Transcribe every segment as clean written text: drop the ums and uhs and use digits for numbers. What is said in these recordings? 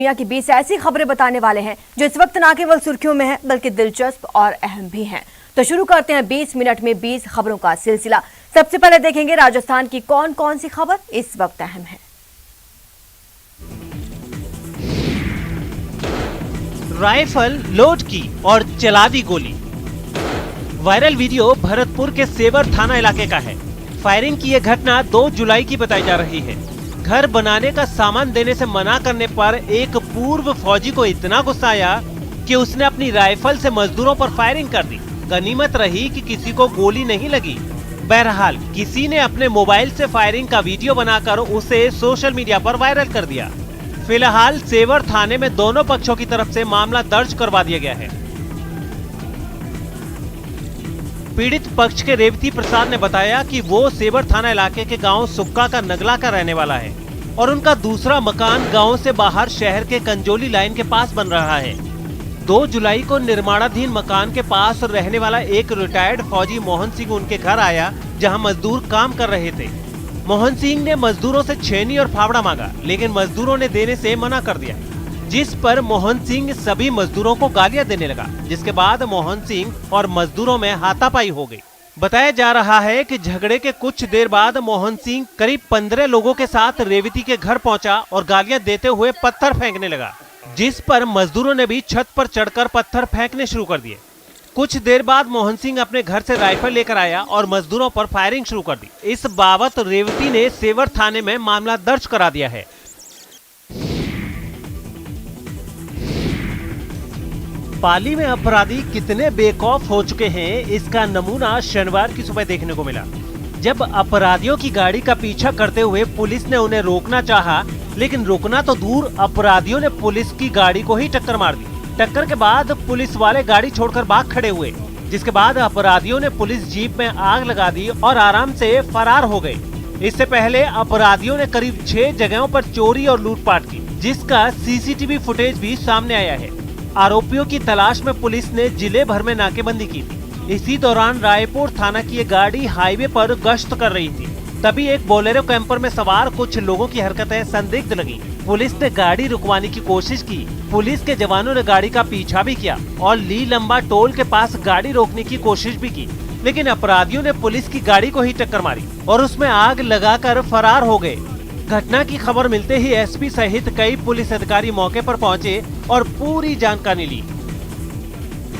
दुनिया की 20 ऐसी खबरें बताने वाले हैं जो इस वक्त न केवल सुर्खियों में है बल्कि दिलचस्प और अहम भी हैं। तो शुरू करते हैं 20 मिनट में 20 खबरों का सिलसिला। सबसे पहले देखेंगे राजस्थान की कौन कौन सी खबर इस वक्त अहम है। राइफल लोड की और चला दी गोली। वायरल वीडियो भरतपुर के सेवर थाना इलाके का है। फायरिंग की यह घटना 2 जुलाई की बताई जा रही है। घर बनाने का सामान देने से मना करने पर एक पूर्व फौजी को इतना गुस्सा आया कि उसने अपनी राइफल से मजदूरों पर फायरिंग कर दी। गनीमत रही कि किसी को गोली नहीं लगी। बहरहाल किसी ने अपने मोबाइल से फायरिंग का वीडियो बनाकर उसे सोशल मीडिया पर वायरल कर दिया। फिलहाल सेवर थाने में दोनों पक्षों की तरफ से मामला दर्ज करवा दिया गया है। पीड़ित पक्ष के रेवती प्रसाद ने बताया कि वो सेवर थाना इलाके के गांव सुक्का का नगला का रहने वाला है और उनका दूसरा मकान गांव से बाहर शहर के कंजोली लाइन के पास बन रहा है। 2 जुलाई को निर्माणाधीन मकान के पास रहने वाला एक रिटायर्ड फौजी मोहन सिंह उनके घर आया, जहां मजदूर काम कर रहे थे। मोहन सिंह ने मजदूरों से छेनी और फावड़ा मांगा, लेकिन मजदूरों ने देने से मना कर दिया, जिस पर मोहन सिंह सभी मजदूरों को गालियां देने लगा, जिसके बाद मोहन सिंह और मजदूरों में हाथापाई हो गई। बताया जा रहा है कि झगड़े के कुछ देर बाद मोहन सिंह करीब 15 लोगों के साथ रेवती के घर पहुंचा और गालियां देते हुए पत्थर फेंकने लगा, जिस पर मजदूरों ने भी छत पर चढ़कर पत्थर फेंकने शुरू कर दिए। कुछ देर बाद मोहन सिंह अपने घर से राइफल लेकर आया और मजदूरों पर फायरिंग शुरू कर दी। इस बाबत रेवती ने सेवर थाने में मामला दर्ज करा दिया है। पाली में अपराधी कितने बेखौफ हो चुके हैं, इसका नमूना शनिवार की सुबह देखने को मिला, जब अपराधियों की गाड़ी का पीछा करते हुए पुलिस ने उन्हें रोकना चाहा, लेकिन रोकना तो दूर, अपराधियों ने पुलिस की गाड़ी को ही टक्कर मार दी। टक्कर के बाद पुलिस वाले गाड़ी छोड़कर भाग खड़े हुए, जिसके बाद अपराधियों ने पुलिस जीप में आग लगा दी और आराम से फरार हो गए। इससे पहले अपराधियों ने करीब 6 जगहों पर चोरी और लूटपाट की, जिसका सीसीटीवी फुटेज भी सामने आया है। आरोपियों की तलाश में पुलिस ने जिले भर में नाकेबंदी की थी। इसी दौरान रायपुर थाना की ये गाड़ी हाईवे पर गश्त कर रही थी, तभी एक बोलेरो कैंपर में सवार कुछ लोगों की हरकतें संदिग्ध लगी। पुलिस ने गाड़ी रुकवाने की कोशिश की। पुलिस के जवानों ने गाड़ी का पीछा भी किया और ली लंबा टोल के पास गाड़ी रोकने की कोशिश भी की, लेकिन अपराधियों ने पुलिस की गाड़ी को ही टक्कर मारी और उसमें आग लगाकर फरार हो गए। घटना की खबर मिलते ही एसपी सहित कई पुलिस अधिकारी मौके पर पहुंचे और पूरी जानकारी ली।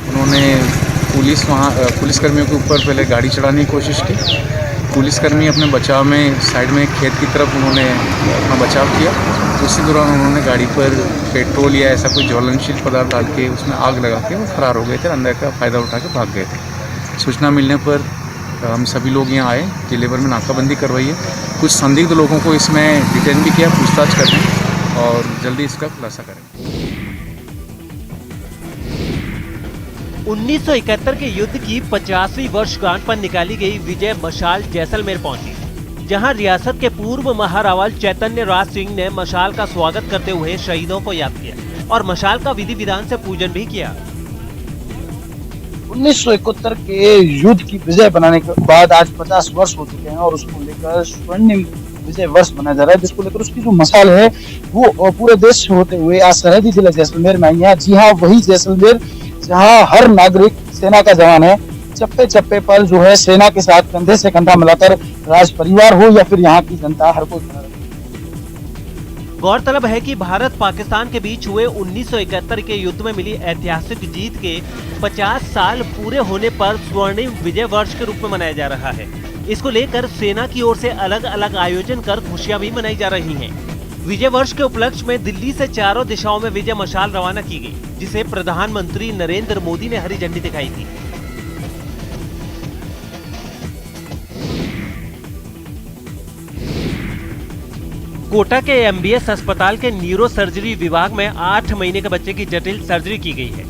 उन्होंने पुलिस कर्मियों के ऊपर पहले गाड़ी चढ़ाने की कोशिश की। पुलिसकर्मी अपने बचाव में साइड में खेत की तरफ उन्होंने अपना बचाव किया। उसी दौरान उन्होंने गाड़ी पर पेट्रोल या ऐसा कोई ज्वलनशील पदार्थ डाल के उसमें आग लगा के वो फरार हो गए थे। अंदर का फ़ायदा उठा के भाग गए थे। सूचना मिलने पर हम सभी लोग यहाँ आए, जिले भर में नाकाबंदी करवाई है। कुछ संदिग्ध लोगों को इसमें डिटेन भी किया, पूछताछ कर रहे हैं और जल्दी इसका खुलासा करेंगे। 1971 के युद्ध की 50वीं वर्षगांठ पर निकाली गई विजय मशाल जैसलमेर पहुंची, जहां रियासत के पूर्व महारावल चैतन्य राज सिंह ने मशाल का स्वागत करते हुए शहीदों को याद किया और मशाल का विधि विधान से पूजन भी किया। 1971 के युद्ध की विजय बनाने के बाद आज 50 वर्ष हो चुके हैं और उसको लेकर स्वर्णिम विजय वर्ष मनाया जा रहा है, जिसको लेकर उसकी जो मशाल है वो पूरे देश से होते हुए आज सरहदी जिला जैसलमेर में आई है। जी हाँ, वही जैसलमेर जहाँ हर नागरिक सेना का जवान है। चप्पे चप्पे पर जो है सेना के साथ कंधे से कंधा मिलाकर राज परिवार हो या फिर यहाँ की जनता, हर कोई खड़ा है। गौरतलब है कि भारत पाकिस्तान के बीच हुए 1971 के युद्ध में मिली ऐतिहासिक जीत के 50 साल पूरे होने पर स्वर्णिम विजय वर्ष के रूप में मनाया जा रहा है। इसको लेकर सेना की ओर से अलग अलग आयोजन कर खुशियां भी मनाई जा रही हैं। विजय वर्ष के उपलक्ष्य में दिल्ली से चारों दिशाओं में विजय मशाल रवाना की गई, जिसे प्रधानमंत्री नरेंद्र मोदी ने हरी झंडी दिखाई थी। कोटा के एमबीएस अस्पताल के न्यूरो सर्जरी विभाग में 8 महीने के बच्चे की जटिल सर्जरी की गई है।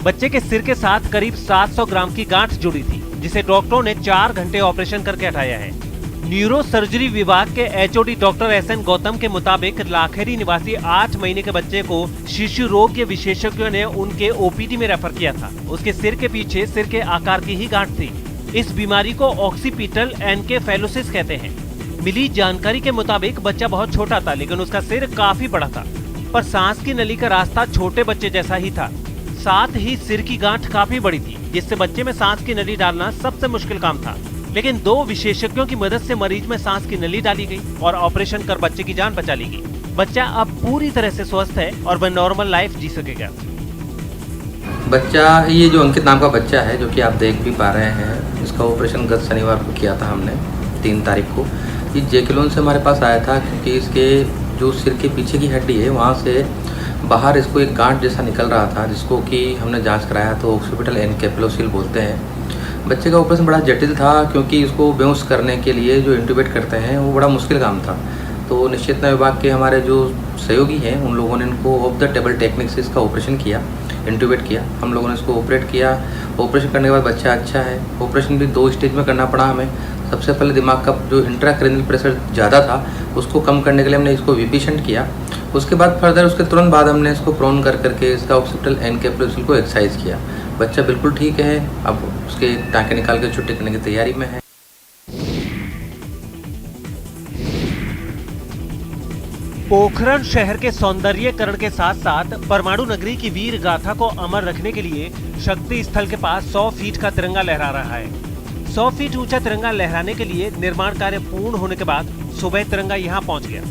बच्चे के सिर के साथ करीब 700 ग्राम की गांठ जुड़ी थी, जिसे डॉक्टरों ने 4 घंटे ऑपरेशन करके हटाया है। न्यूरो सर्जरी विभाग के एचओडी डॉक्टर एसएन गौतम के मुताबिक लाखेरी निवासी 8 महीने के बच्चे को शिशु रोग के विशेषज्ञों ने उनके ओपीडी में रेफर किया था। उसके सिर के पीछे सिर के आकार की ही गांठ थी। इस बीमारी को ऑक्सीपिटल एनकेफेलोसिस कहते हैं। मिली जानकारी के मुताबिक बच्चा बहुत छोटा था, लेकिन उसका सिर काफी बड़ा था। पर सांस की नली का रास्ता छोटे बच्चे जैसा ही था। साथ ही सिर की गांठ काफी बड़ी थी, जिससे बच्चे में सांस की नली डालना सबसे मुश्किल काम था। लेकिन 2 विशेषज्ञों की मदद से मरीज में सांस की नली डाली गई और ऑपरेशन कर बच्चे की जान बचा ली गई। बच्चा अब पूरी तरह से स्वस्थ है और वह नॉर्मल लाइफ जी सकेगा। बच्चा, ये जो अंकित नाम का बच्चा है, जो कि आप देख भी पा रहे हैं, इसका ऑपरेशन गत शनिवार को किया था हमने, 3 तारीख को। ये जेकेलोन से हमारे पास आया था क्योंकि इसके जो सिर के पीछे की हड्डी है, वहाँ से बाहर इसको एक गांठ जैसा निकल रहा था, जिसको कि हमने जांच कराया तो ऑक्सीपिटल एनकेफेलोसील बोलते हैं। बच्चे का ऑपरेशन बड़ा जटिल था क्योंकि इसको बेहोश करने के लिए जो इंट्यूबेट करते हैं वो बड़ा मुश्किल काम था। तो निश्चितना विभाग के हमारे जो सहयोगी हैं, उन लोगों ने इनको ऑफ द टेबल टेक्निक से इसका ऑपरेशन किया, इंट्यूबेट किया। हम लोगों ने इसको ऑपरेट किया। ऑपरेशन करने के बाद बच्चा अच्छा है। ऑपरेशन भी 2 स्टेज में करना पड़ा हमें। सबसे पहले दिमाग का जो इंट्राक्रैनियल प्रेशर ज़्यादा था, उसको कम करने के लिए हमने इसको वीपी शंट किया। उसके बाद फर्दर उसके तुरंत बाद हमने इसको प्रोन करके इसका ऑक्सीपिटल एनकेफेलोसील को एक्सरसाइज किया। बच्चा बिल्कुल ठीक है, अब उसके टाँके निकाल के छुट्टी करने की तैयारी में है। पोखरण शहर के सौंदर्यीकरण के साथ साथ परमाणु नगरी की वीर गाथा को अमर रखने के लिए शक्ति स्थल के पास 100 फीट का तिरंगा लहरा रहा है। 100 फीट ऊंचा तिरंगा लहराने के लिए निर्माण कार्य पूर्ण होने के बाद सुबह तिरंगा यहां पहुंच गया।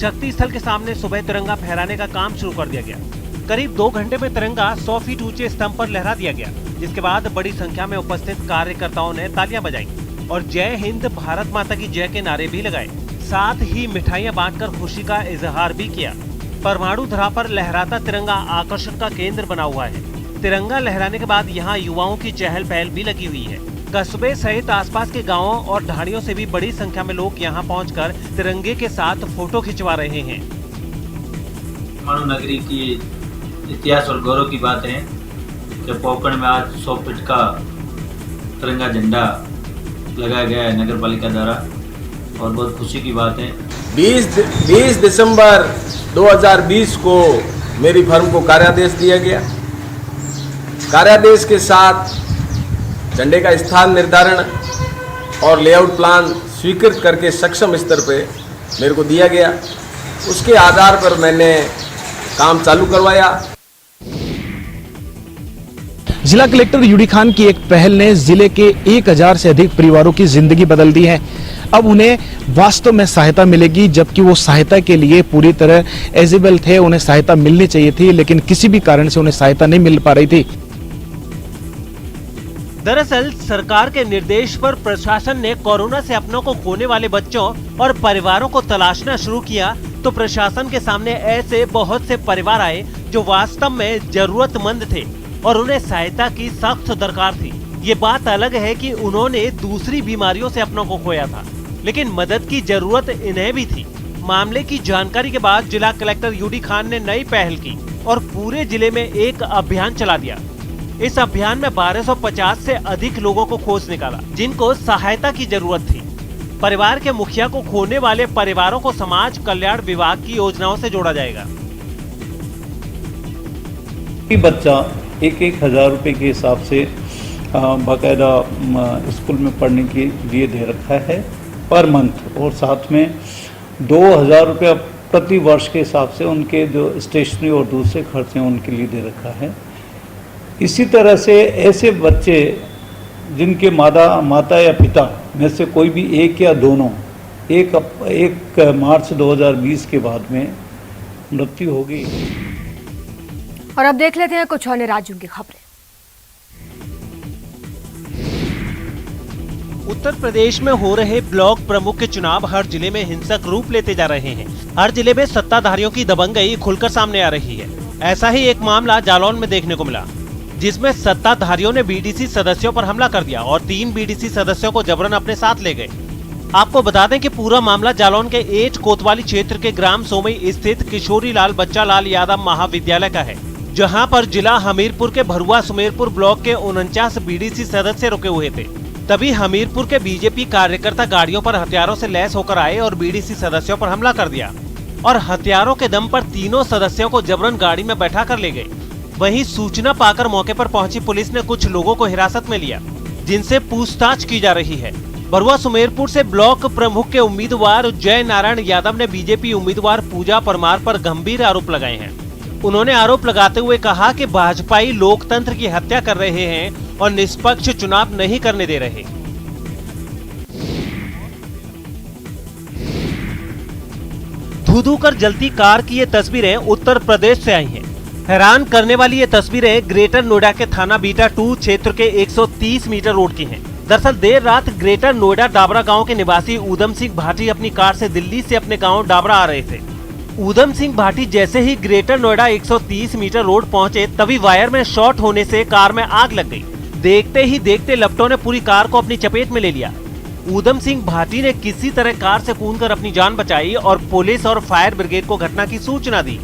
शक्ति स्थल के सामने सुबह तिरंगा फहराने का काम शुरू कर दिया गया। करीब 2 घंटे में तिरंगा 100 फीट ऊंचे स्तंभ पर लहरा दिया गया, जिसके बाद बड़ी संख्या में उपस्थित कार्यकर्ताओं ने तालियां बजाई और जय हिंद भारत माता की जय के नारे भी लगाए। साथ ही मिठाइयां बांटकर खुशी का इजहार भी किया। परमाणु धरा पर लहराता तिरंगा आकर्षण का केंद्र बना हुआ है। तिरंगा लहराने के बाद यहाँ युवाओं की चहल पहल भी लगी हुई है। कस्बे सहित आसपास के गांवों और ढाणियों से भी बड़ी संख्या में लोग यहाँ पहुंचकर तिरंगे के साथ फोटो खिंचवा रहे हैं। परमाणु नगरी की इतिहास और गौरव की बात है कि पोखरण में आज 100 फीट का तिरंगा झंडा लगाया गया है नगर पालिका द्वारा, और बहुत खुशी की बात है। 20 दिसंबर 2020 को मेरी फर्म को कार्यादेश दिया गया। कार्यादेश के साथ झंडे का स्थान निर्धारण और लेआउट प्लान स्वीकृत करके सक्षम स्तर पे मेरे को दिया गया। उसके आधार पर मैंने काम चालू करवाया। जिला कलेक्टर यूडी खान की एक पहल ने जिले के 1000 से अधिक परिवारों की जिंदगी बदल दी है। अब उन्हें वास्तव में सहायता मिलेगी, जबकि वो सहायता के लिए पूरी तरह एलिजिबल थे, उन्हें सहायता मिलनी चाहिए थी, लेकिन किसी भी कारण से उन्हें सहायता नहीं मिल पा रही थी। दरअसल सरकार के निर्देश पर प्रशासन ने कोरोना से अपनों को खोने वाले बच्चों और परिवारों को तलाशना शुरू किया, तो प्रशासन के सामने ऐसे बहुत से परिवार आए जो वास्तव में जरूरतमंद थे और उन्हें सहायता की सख्त दरकार थी। ये बात अलग है कि उन्होंने दूसरी बीमारियों से अपनों को खोया था, लेकिन मदद की जरूरत इन्हें भी थी। मामले की जानकारी के बाद जिला कलेक्टर यूडी खान ने नई पहल की और पूरे जिले में एक अभियान चला दिया। इस अभियान में 1250 से अधिक लोगों को खोज निकाला, जिनको सहायता की जरूरत थी। परिवार के मुखिया को खोने वाले परिवारों को समाज कल्याण विभाग की योजनाओं से जोड़ा जाएगा। बच्चा 1,000 रुपए के हिसाब से बाकायदा स्कूल में पढ़ने के लिए दे रखा है पर मंथ, और साथ में 2,000 रुपया प्रति वर्ष के हिसाब से उनके जो स्टेशनरी और दूसरे खर्चे हैं उनके लिए दे रखा है। इसी तरह से ऐसे बच्चे जिनके माता या पिता में से कोई भी एक या दोनों 1 मार्च 2020 के बाद में मृत्यु होगी। और अब देख लेते हैं कुछ अन्य राज्यों की खबरें। उत्तर प्रदेश में हो रहे ब्लॉक प्रमुख के चुनाव हर जिले में हिंसक रूप लेते जा रहे हैं। हर जिले में सत्ताधारियों की दबंगई खुलकर सामने आ रही है। ऐसा ही एक मामला जालौन में देखने को मिला, जिसमें सत्ताधारियों ने बीडीसी सदस्यों पर हमला कर दिया और 3 बीडीसी सदस्यों को जबरन अपने साथ ले गए। आपको बता दें कि पूरा मामला जालौन के एट कोतवाली क्षेत्र के ग्राम सोमई स्थित किशोरी लाल बच्चा लाल यादव महाविद्यालय का है, जहां पर जिला हमीरपुर के भरुआ सुमेरपुर ब्लॉक के 49 बीडीसी सदस्य रुके हुए थे। तभी हमीरपुर के बीजेपी कार्यकर्ता गाड़ियों पर हथियारों से लैस होकर आए और बीडीसी सदस्यों पर हमला कर दिया और हथियारों के दम पर तीनों सदस्यों को जबरन गाड़ी में बैठा कर ले गए। वहीं सूचना पाकर मौके पर पहुंची पुलिस ने कुछ लोगों को हिरासत में लिया, जिनसे पूछताछ की जा रही है। बरुआ सुमेरपुर से ब्लॉक प्रमुख के उम्मीदवार जय नारायण यादव ने बीजेपी उम्मीदवार पूजा परमार पर गंभीर आरोप लगाए हैं। उन्होंने आरोप लगाते हुए कहा कि भाजपाई लोकतंत्र की हत्या कर रहे हैं और निष्पक्ष चुनाव नहीं करने दे रहे। धू-धू कर जलती कार की ये तस्वीरें उत्तर प्रदेश से आई हैं। हैरान करने वाली ये तस्वीरें ग्रेटर नोएडा के थाना बीटा 2 क्षेत्र के 130 मीटर रोड की हैं। दरअसल देर रात ग्रेटर नोएडा डाबरा गांव के निवासी ऊधम सिंह भाटी अपनी कार से दिल्ली से अपने गांव डाबरा आ रहे थे। ऊधम सिंह भाटी जैसे ही ग्रेटर नोएडा 130 मीटर रोड पहुंचे तभी वायर में शॉर्ट होने से कार में आग लग गई। देखते ही देखते लपटों ने पूरी कार को अपनी चपेट में ले लिया। ऊधम सिंह भाटी ने किसी तरह कार से कूदकर अपनी जान बचाई और पुलिस और फायर ब्रिगेड को घटना की सूचना दी।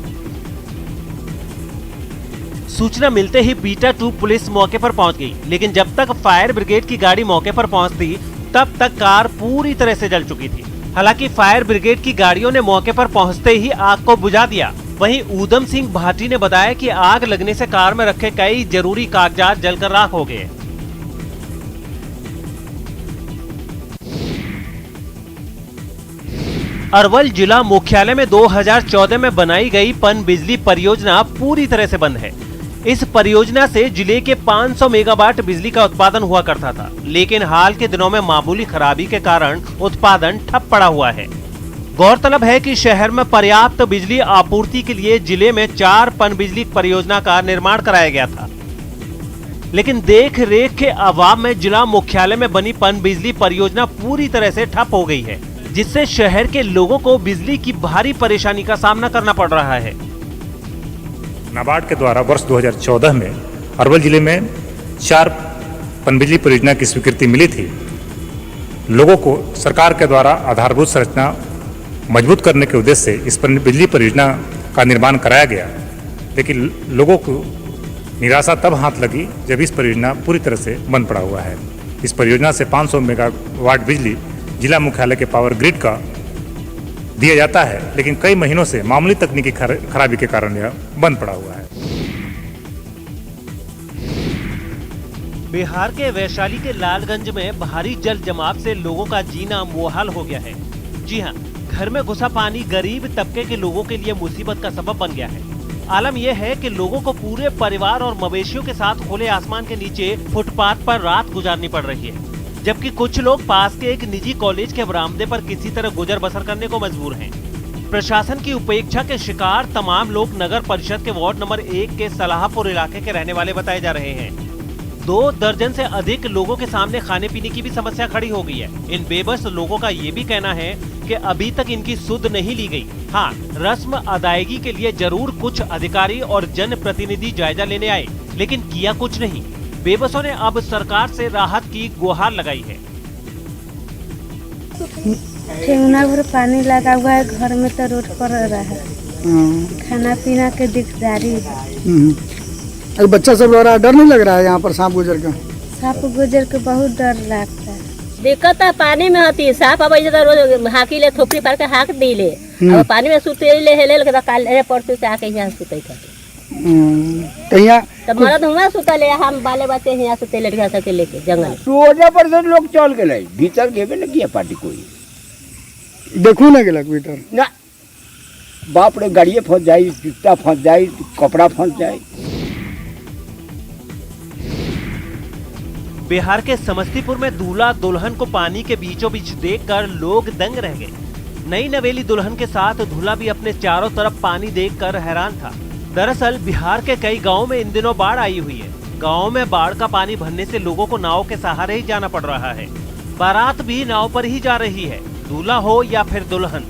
सूचना मिलते ही बीटा 2 पुलिस मौके पर पहुंच गई, लेकिन जब तक फायर ब्रिगेड की गाड़ी मौके पर पहुंचती तब तक कार पूरी तरह से जल चुकी थी। हालांकि फायर ब्रिगेड की गाड़ियों ने मौके पर पहुंचते ही आग को बुझा दिया। वहीं ऊधम सिंह भाटी ने बताया कि आग लगने से कार में रखे कई जरूरी कागजात जलकर राख हो गए। अरवल जिला मुख्यालय में 2014 में बनाई गई पनबिजली परियोजना पूरी तरह से बंद है। इस परियोजना से जिले के 500 मेगावाट बिजली का उत्पादन हुआ करता था, लेकिन हाल के दिनों में मामूली खराबी के कारण उत्पादन ठप पड़ा हुआ है। गौरतलब है कि शहर में पर्याप्त बिजली आपूर्ति के लिए जिले में 4 पनबिजली परियोजना का निर्माण कराया गया था, लेकिन देख रेख के अभाव में जिला मुख्यालय में बनी पनबिजली परियोजना पूरी तरह से ठप हो गई है, जिससे शहर के लोगों को बिजली की भारी परेशानी का सामना करना पड़ रहा है। नाबार्ड के द्वारा वर्ष 2014 में अरवल जिले में 4 पनबिजली परियोजना की स्वीकृति मिली थी। लोगों को सरकार के द्वारा आधारभूत संरचना मजबूत करने के उद्देश्य से इस बिजली परियोजना का निर्माण कराया गया, लेकिन लोगों को निराशा तब हाथ लगी जब इस परियोजना पूरी तरह से बंद पड़ा हुआ है। इस परियोजना से 500 मेगावाट बिजली जिला मुख्यालय के पावर ग्रिड का दिया जाता है, लेकिन कई महीनों से मामूली तकनीकी खराबी के कारण यह बंद पड़ा हुआ है। बिहार के वैशाली के लालगंज में भारी जल जमाव से लोगों का जीना मुहाल हो गया है। जी हां, घर में घुसा पानी गरीब तबके के लोगों के लिए मुसीबत का सबब बन गया है। आलम यह है कि लोगों को पूरे परिवार और मवेशियों के साथ खुले आसमान के नीचे फुटपाथ पर रात गुजारनी पड़ रही है, जबकि कुछ लोग पास के एक निजी कॉलेज के बरामदे पर किसी तरह गुजर बसर करने को मजबूर हैं। प्रशासन की उपेक्षा के शिकार तमाम लोग नगर परिषद के वार्ड नंबर 1 के सलाहपुर इलाके के रहने वाले बताए जा रहे हैं। 2 दर्जन से अधिक लोगों के सामने खाने पीने की भी समस्या खड़ी हो गई है। इन बेबस लोगों का ये भी कहना है कि अभी तक इनकी सुध नहीं ली गई। हाँ, रस्म अदायगी के लिए जरूर कुछ अधिकारी और जनप्रतिनिधि जायजा लेने आए, लेकिन किया कुछ नहीं। बेबसों ने अब सरकार से राहत की गुहार लगाई है। ठेंगना भर पानी लगा हुआ है, घर में तो रोड पर रहा है, खाना पीना के दिकदारी है। बच्चा सब रो रहा है, डर नहीं लग रहा है यहाँ पर सांप गुजर का? सांप गुजर के बहुत डर लगता है। दिक्कत है पानी में होती है। सांप अब रोज हाकी ले थोपड़ी पार के हाक दी ले, अब पानी में सुते ले हेले के काल परसों से आके यहाँ सुते थे। तो मरद हुआ सुता ले, हम बाले बच्चे यहाँ सुते लड़का सके लेके जंगल रोजा पर से लोग चल गए, भीतर गेबे न किया पार्टी कोई देखू न गेलक भीतर ना। बाप रे, गाड़िए फंस जाये, जूता फंस जाये, कपड़ा फंस जाये। बिहार के समस्तीपुर में दूल्हा दुल्हन को पानी के बीचों बीच देखकर लोग दंग रह गए। नई नवेली दुल्हन के साथ दूल्हा भी अपने चारों तरफ पानी देखकर हैरान था। दरअसल बिहार के कई गांवों में इन दिनों बाढ़ आई हुई है। गांव में बाढ़ का पानी भरने से लोगों को नाव के सहारे ही जाना पड़ रहा है। बारात भी नाव पर ही जा रही है। दूल्हा हो या फिर दुल्हन,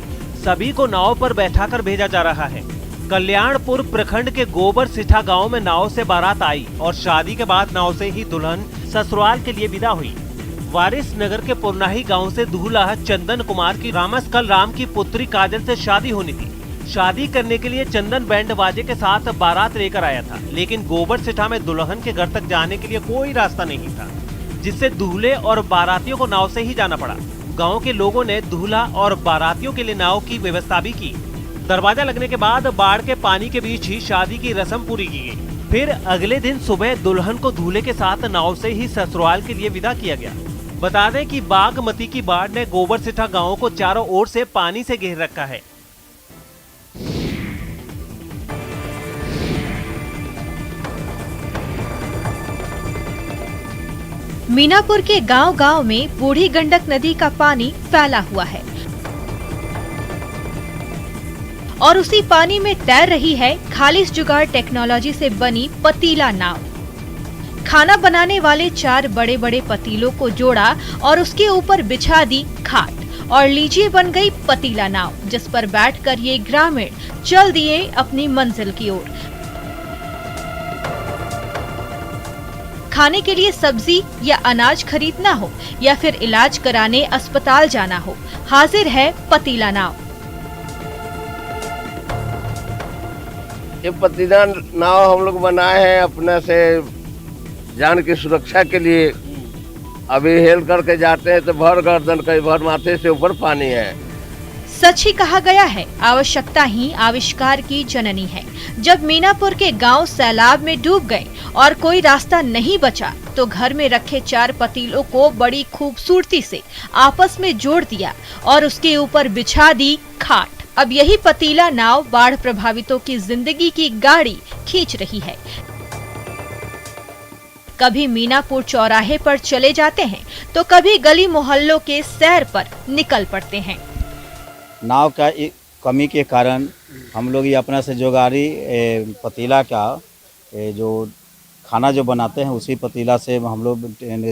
सभी को नाव पर बैठाकर भेजा जा रहा है। कल्याणपुर प्रखंड के गोबर सिठा गांव में नाव से बारात आई और शादी के बाद नाव से ही दुल्हन ससुराल के लिए विदा हुई। वारिस नगर के पुरनाही गांव से दूल्हा चंदन कुमार की रामस्कल राम की पुत्री काजल से शादी होनी थी। शादी करने के लिए चंदन बैंड बाजे के साथ बारात लेकर आया था, लेकिन गोबर सिठा में दुल्हन के घर तक जाने के लिए कोई रास्ता नहीं था, जिससे दूल्हे और बारातियों को नाव से ही जाना पड़ा। गांव के लोगों ने दूल्हा और बारातियों के लिए नाव की व्यवस्था भी की। दरवाजा लगने के बाद बाढ़ के पानी के बीच ही शादी की रस्म पूरी की गई। फिर अगले दिन सुबह दुल्हन को दूल्हे के साथ नाव से ही ससुराल के लिए विदा किया गया। बता दें कि बागमती की बाढ़ ने गोबरसिठा गांव को चारों ओर से पानी से घेर रखा है। मीनापुर के गांव-गांव में बूढ़ी गंडक नदी का पानी फैला हुआ है और उसी पानी में तैर रही है खालिश जुगाड़ टेक्नोलॉजी से बनी पतीला नाव। खाना बनाने वाले 4 बड़े-बड़े पतीलों को जोड़ा और उसके ऊपर बिछा दी खाट और लीजिए बन गई पतीला नाव, जिस पर बैठकर ये ग्रामीण चल दिए अपनी मंजिल की ओर। खाने के लिए सब्जी या अनाज खरीदना हो या फिर इलाज कराने अस्पताल जाना हो, हाजिर है पतीला नाव। ये पतीला नाव हम लोग बनाए हैं अपने से जान की सुरक्षा के लिए। अभी हेल करके जाते हैं तो भर गर्दन कई भर माथे से ऊपर पानी है। सच ही कहा गया है, आवश्यकता ही आविष्कार की जननी है। जब मीनापुर के गांव सैलाब में डूब गए और कोई रास्ता नहीं बचा तो घर में रखे 4 पतीलों को बड़ी खूबसूरती से आपस में जोड़ दिया और उसके ऊपर बिछा दी खाट। अब यही पतीला नाव बाढ़ प्रभावितों की जिंदगी की गाड़ी खींच रही है। कभी मीनापुर चौराहे पर चले जाते हैं तो कभी गली मोहल्लों के सैर पर निकल पड़ते हैं। नाव का कमी के कारण हम लोग ये अपना से जोगाड़ी पतीला का जो खाना जो बनाते हैं उसी पतीला से हम लोग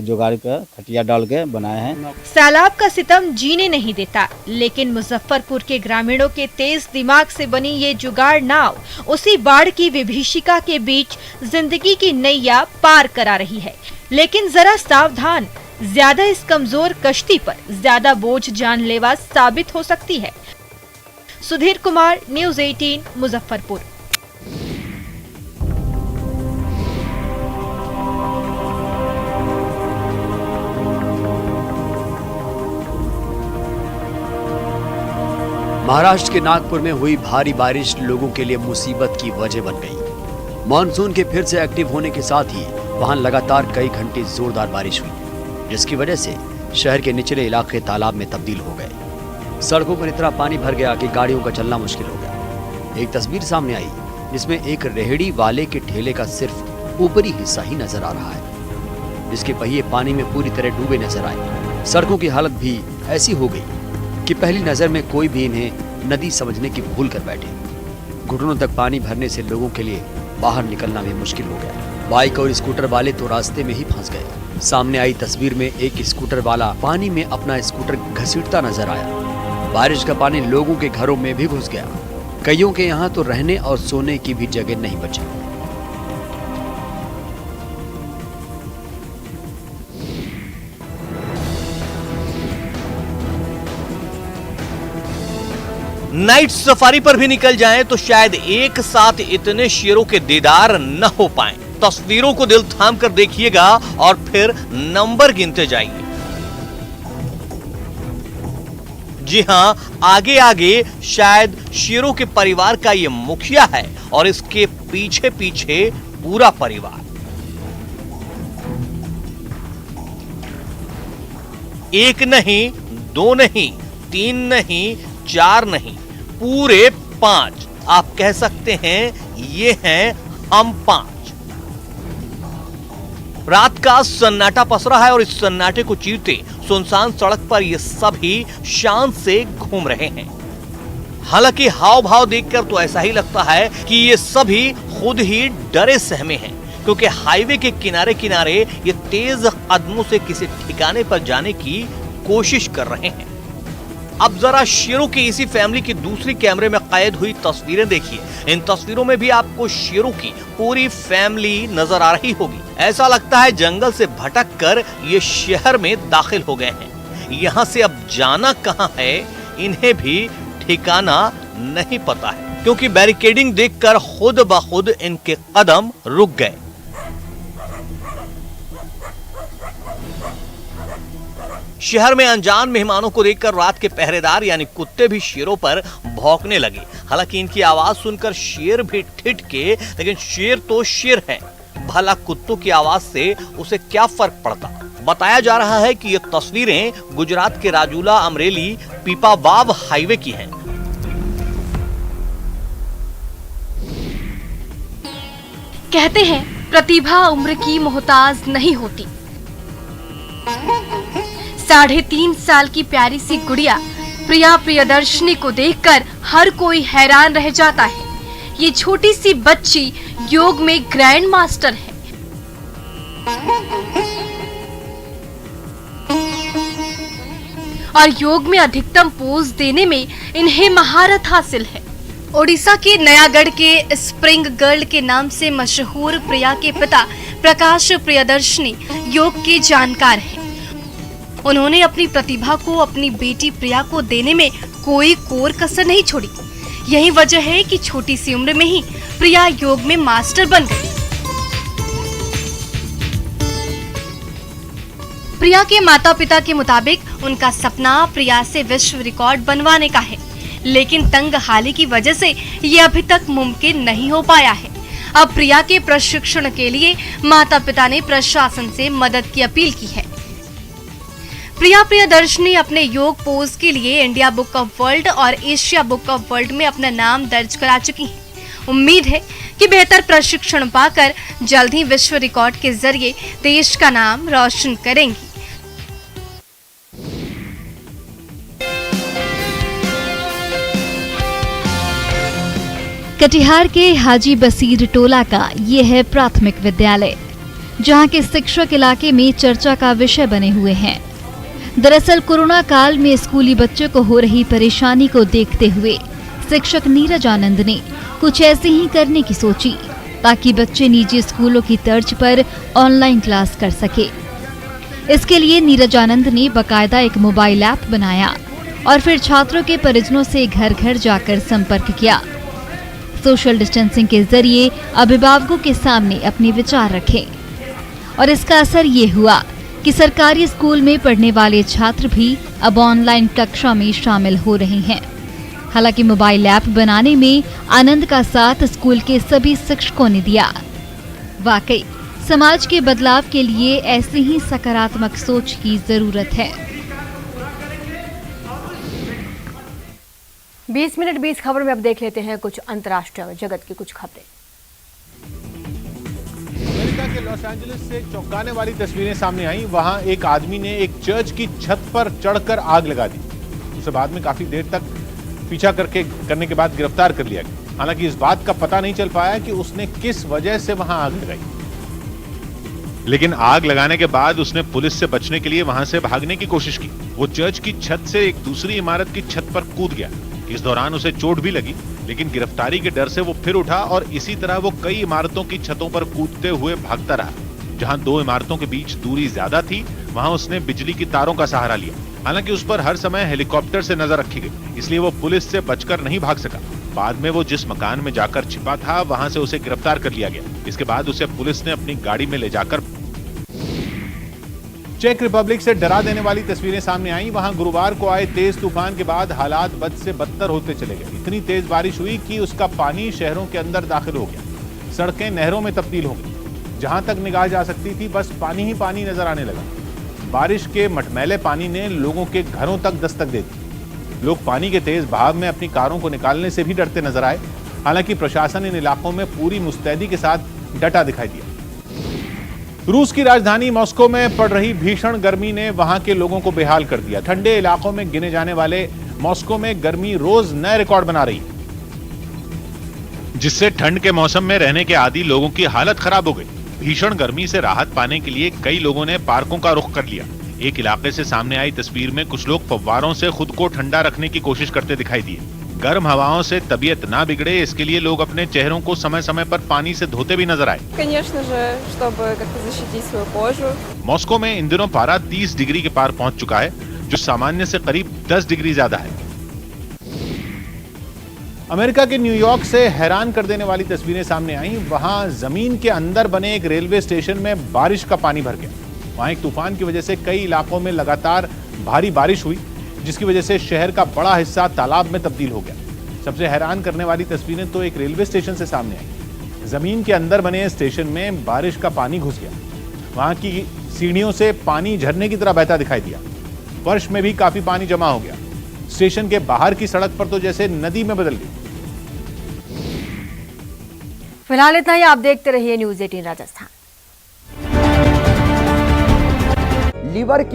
जोगाड़ी का खटिया डाल के बनाए हैं। सैलाब का सितम जीने नहीं देता, लेकिन मुजफ्फरपुर के ग्रामीणों के तेज दिमाग से बनी ये जुगाड़ नाव उसी बाढ़ की विभीषिका के बीच जिंदगी की नैया पार करा रही है। लेकिन जरा सावधान, ज्यादा इस कमजोर कश्ती पर ज्यादा बोझ जानलेवा साबित हो सकती है। सुधीर कुमार, न्यूज़ 18, मुजफ्फरपुर। महाराष्ट्र के नागपुर में हुई भारी बारिश लोगों के लिए मुसीबत की वजह बन गई। मॉनसून के फिर से एक्टिव होने के साथ ही वहां लगातार कई घंटे जोरदार बारिश हुई, जिसकी वजह से शहर के निचले इलाके तालाब में तब्दील हो गए। सड़कों पर इतना पानी भर गया कि गाड़ियों का चलना मुश्किल हो गया। एक तस्वीर सामने आई जिसमें एक रेहड़ी वाले के ठेले का सिर्फ ऊपरी हिस्सा ही नजर आ रहा है, जिसके पहिए पानी में पूरी तरह डूबे नजर आए। सड़कों की हालत भी ऐसी हो गई कि पहली नजर में कोई भी इन्हें नदी समझने की भूल कर बैठे। घुटनों तक पानी भरने से लोगों के लिए बाहर निकलना भी मुश्किल हो गया। बाइक और स्कूटर वाले तो रास्ते में ही फंस गए। सामने आई तस्वीर में एक स्कूटर वाला पानी में अपना स्कूटर घसीटता नजर आया। बारिश का पानी लोगों के घरों में भी घुस गया। कईयों के यहाँ तो रहने और सोने की भी जगह नहीं बची। नाइट सफारी पर भी निकल जाएं तो शायद एक साथ इतने शेरों के दीदार न हो पाएं। तस्वीरों को दिल थाम कर देखिएगा और फिर नंबर गिनते जाइए। जी हां, आगे आगे शायद शेरों के परिवार का ये मुखिया है और इसके पीछे पीछे पूरा परिवार। एक नहीं, दो नहीं, 3 नहीं, 4 नहीं, पूरे 5। आप कह सकते हैं ये हैं हम 5। रात का सन्नाटा पसरा है और इस सन्नाटे को चीरते सुनसान सड़क पर ये सभी शान से घूम रहे हैं। हालांकि हाव भाव देखकर तो ऐसा ही लगता है कि ये सभी खुद ही डरे सहमे हैं, क्योंकि हाईवे के किनारे किनारे ये तेज कदमों से किसी ठिकाने पर जाने की कोशिश कर रहे हैं। अब जरा शेरों की इसी फैमिली की दूसरी कैमरे में कैद हुई तस्वीरें देखिए। इन तस्वीरों में भी आपको शेरों की पूरी फैमिली नजर आ रही होगी। ऐसा लगता है जंगल से भटक कर ये शहर में दाखिल हो गए हैं। यहाँ से अब जाना कहाँ है इन्हें भी ठिकाना नहीं पता है, क्योंकि बैरिकेडिंग देखकर खुद ब खुद इनके कदम रुक गए। शहर में अनजान मेहमानों को देखकर रात के पहरेदार यानी कुत्ते भी शेरों पर भौंकने लगे। हालांकि इनकी आवाज सुनकर शेर भी ठिठके, लेकिन शेर तो शेर है, भला कुत्तों की आवाज से उसे क्या फर्क पड़ता। बताया जा रहा है कि ये तस्वीरें गुजरात के राजूला अमरेली पीपावाव हाईवे की हैं। कहते हैं प्रतिभा उम्र की मोहताज नहीं होती। 3.5 साल की प्यारी सी गुड़िया प्रिया प्रियदर्शनी को देखकर हर कोई हैरान रह जाता है। ये छोटी सी बच्ची योग में ग्रैंड मास्टर है। और योग में अधिकतम पोज देने में इन्हें महारत हासिल है। ओडिशा के नयागढ़ के स्प्रिंग गर्ल के नाम से मशहूर प्रिया के पिता प्रकाश प्रियदर्शनी योग के जानकार हैं। उन्होंने अपनी प्रतिभा को अपनी बेटी प्रिया को देने में कोई कोर कसर नहीं छोड़ी। यही वजह है कि छोटी सी उम्र में ही प्रिया योग में मास्टर बन गई। प्रिया के माता पिता के मुताबिक उनका सपना प्रिया से विश्व रिकॉर्ड बनवाने का है, लेकिन तंग हाली की वजह से ये अभी तक मुमकिन नहीं हो पाया है। अब प्रिया के प्रशिक्षण के लिए माता पिता ने प्रशासन से मदद की अपील की है। प्रिया प्रियदर्शनी अपने योग पोज के लिए इंडिया बुक ऑफ वर्ल्ड और एशिया बुक ऑफ वर्ल्ड में अपना नाम दर्ज करा चुकी हैं। उम्मीद है कि बेहतर प्रशिक्षण पाकर जल्द ही विश्व रिकॉर्ड के जरिए देश का नाम रोशन करेंगी। कटिहार के हाजी बसीर टोला का ये है प्राथमिक विद्यालय, जहां के शिक्षक इलाके में चर्चा का विषय बने हुए हैं। दरअसल कोरोना काल में स्कूली बच्चों को हो रही परेशानी को देखते हुए शिक्षक नीरज आनंद ने कुछ ऐसे ही करने की सोची, ताकि बच्चे निजी स्कूलों की तर्ज पर ऑनलाइन क्लास कर सके। इसके लिए नीरज आनंद ने बाकायदा एक मोबाइल ऐप बनाया और फिर छात्रों के परिजनों से घर घर जाकर संपर्क किया। सोशल डिस्टेंसिंग के जरिए अभिभावकों के सामने अपने विचार रखे और इसका असर ये हुआ कि सरकारी स्कूल में पढ़ने वाले छात्र भी अब ऑनलाइन कक्षा में शामिल हो रहे हैं। हालांकि मोबाइल ऐप बनाने में आनंद का साथ स्कूल के सभी शिक्षकों ने दिया। वाकई समाज के बदलाव के लिए ऐसी ही सकारात्मक सोच की जरूरत है। 20 मिनट 20 खबर में अब देख लेते हैं कुछ अंतर्राष्ट्रीय जगत की कुछ खबरें। अमेरिका के लॉस एंजलिस से चौंकाने वाली तस्वीरें सामने आई। वहां एक आदमी ने एक चर्च की छत पर चढ़कर आग लगा दी। उसे बाद में काफी देर तक पीछा करने के बाद गिरफ्तार कर लिया गया। हालांकि इस बात का पता नहीं चल पाया कि उसने किस वजह से वहां आग लगाई, लेकिन आग लगाने के बाद उसने पुलिस से बचने के लिए वहां से भागने की कोशिश की। वो चर्च की छत से एक दूसरी इमारत की छत पर कूद गया। इस दौरान उसे चोट भी लगी, लेकिन गिरफ्तारी के डर से वो फिर उठा और इसी तरह वो कई इमारतों की छतों पर कूदते हुए भागता रहा। जहां 2 इमारतों के बीच दूरी ज्यादा थी, वहां उसने बिजली की तारों का सहारा लिया। हालांकि उस पर हर समय हेलीकॉप्टर से नजर रखी गई, इसलिए वो पुलिस से बचकर नहीं भाग सका। बाद में वो जिस मकान में जाकर छिपा था, वहां से उसे गिरफ्तार कर लिया गया। इसके बाद उसे पुलिस ने अपनी गाड़ी में ले जाकर। चेक रिपब्लिक से डरा देने वाली तस्वीरें सामने आई। वहां गुरुवार को आए तेज तूफान के बाद हालात बद से बदतर होते चले गए। इतनी तेज बारिश हुई कि उसका पानी शहरों के अंदर दाखिल हो गया। सड़कें नहरों में तब्दील हो गई। जहां तक निगाह जा सकती थी, बस पानी ही पानी नजर आने लगा। बारिश के मटमैले पानी ने लोगों के घरों तक दस्तक दे दी। लोग पानी के तेज बहाव में अपनी कारों को निकालने से भी डरते नजर आए। हालांकि प्रशासन इन इलाकों में पूरी मुस्तैदी के साथ डटा दिखाई दिया। रूस की राजधानी मॉस्को में पड़ रही भीषण गर्मी ने वहां के लोगों को बेहाल कर दिया। ठंडे इलाकों में गिने जाने वाले मॉस्को में गर्मी रोज नए रिकॉर्ड बना रही है, जिससे ठंड के मौसम में रहने के आदी लोगों की हालत खराब हो गई। भीषण गर्मी से राहत पाने के लिए कई लोगों ने पार्कों का रुख कर लिया। एक इलाके से सामने आई तस्वीर में कुछ लोग फव्वारों से खुद को ठंडा रखने की कोशिश करते दिखाई दिए। गर्म हवाओं से तबीयत ना बिगड़े, इसके लिए लोग अपने चेहरों को समय समय पर पानी से धोते भी नजर आए। मॉस्को में इन दिनों पारा 30 डिग्री के पार पहुंच चुका है, जो सामान्य से करीब 10 डिग्री ज्यादा है। अमेरिका के न्यूयॉर्क से हैरान कर देने वाली तस्वीरें सामने आई। वहां जमीन के अंदर बने एक रेलवे स्टेशन में बारिश का पानी भर गया। वहां एक तूफान की वजह से कई इलाकों में लगातार भारी बारिश हुई, जिसकी वजह से शहर का बड़ा हिस्सा तालाब में तब्दील हो गया। सबसे हैरान करने वाली तस्वीरें तो एक रेलवे स्टेशन से सामने आई। जमीन के अंदर बने स्टेशन में बारिश का पानी घुस गया। वहां की सीढ़ियों से पानी झरने की तरह बहता दिखाई दिया। फर्श में भी काफी पानी जमा हो गया। स्टेशन के बाहर की सड़क पर तो जैसे नदी में बदल गई। फिलहाल इतना ही। आप देखते रहिए न्यूज़ 18 राजस्थान। लीवर की